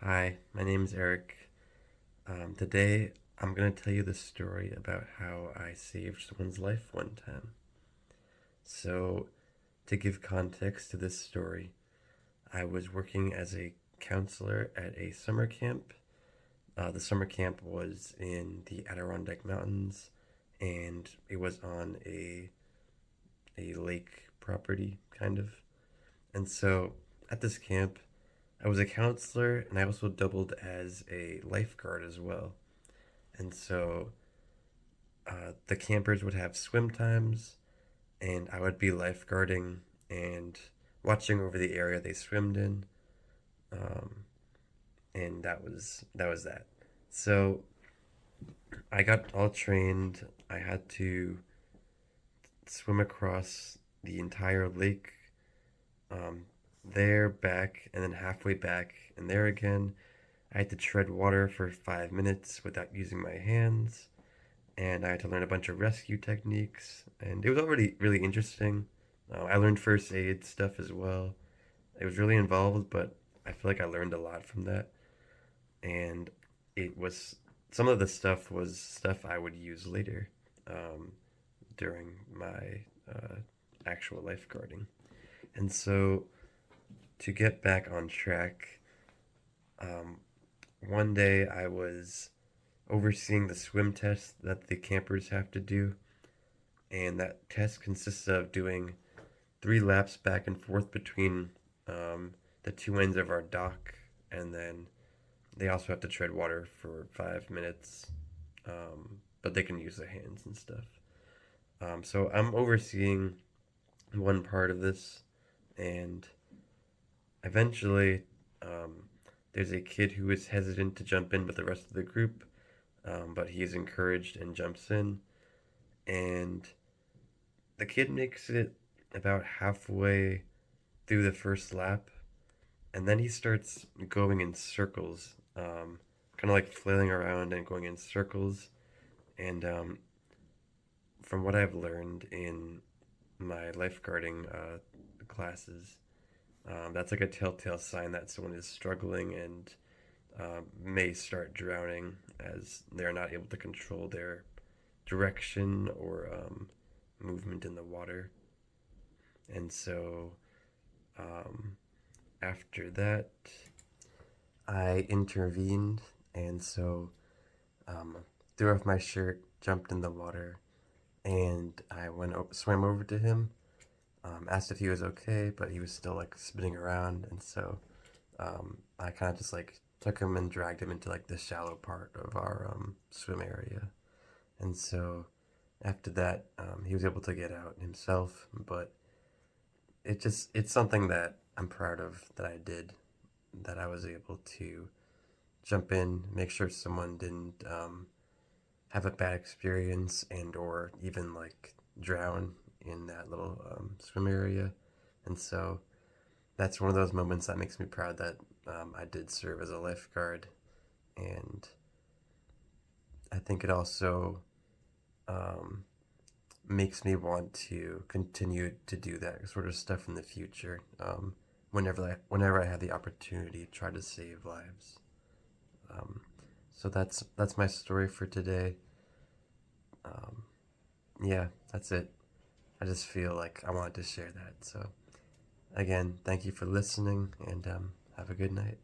Hi, my name is Eric. Today I'm going to tell you the story about how I saved someone's life one time. So, to give context to this story, I was working as a counselor at a summer camp. The summer camp was in the Adirondack Mountains, and it was on a lake property, kind of. And so, at this camp, I was a counselor, and I also doubled as a lifeguard as well. And so the campers would have swim times, and I would be lifeguarding and watching over the area they swimmed in. Um, and that was that. So I got all trained. I had to swim across the entire lake, um, there, back, and then halfway back, and there again. I had to tread water for 5 minutes without using my hands, and I had to learn a bunch of rescue techniques, and it was already really interesting. I learned first aid stuff as well. It was really involved, but I feel like I learned a lot from that, and it was some of the stuff was stuff I would use later um, during my actual lifeguarding. And so, to get back on track, um, one day I was overseeing the swim test that the campers have to do, and that test consists of doing 3 laps back and forth between the two ends of our dock, and then they also have to tread water for 5 minutes, but they can use their hands and stuff. So I'm overseeing one part of this, and eventually, um, there's a kid who is hesitant to jump in with the rest of the group, but he is encouraged and jumps in, and the kid makes it about halfway through the first lap, and then he starts going in circles, kind of like flailing around and going in circles. And from what I've learned in my lifeguarding classes, that's like a telltale sign that someone is struggling and may start drowning as they're not able to control their direction or movement in the water. And so um, after that, I intervened, and so um, threw off my shirt, jumped in the water, and I swam over to him, asked if he was okay, but he was still like spinning around, and so I kind of just like took him and dragged him into like the shallow part of our swim area, and so after that, he was able to get out himself, but it's something that I'm proud of that I did, that I was able to jump in, make sure someone didn't have a bad experience and or even like drown in that little swim area. And so that's one of those moments that makes me proud that I did serve as a lifeguard. And I think it also um, makes me want to continue to do that sort of stuff in the future. Whenever I have the opportunity, try to save lives. Um, so that's my story for today. Um, yeah, that's it. I just feel like I wanted to share that. So again, thank you for listening, and have a good night.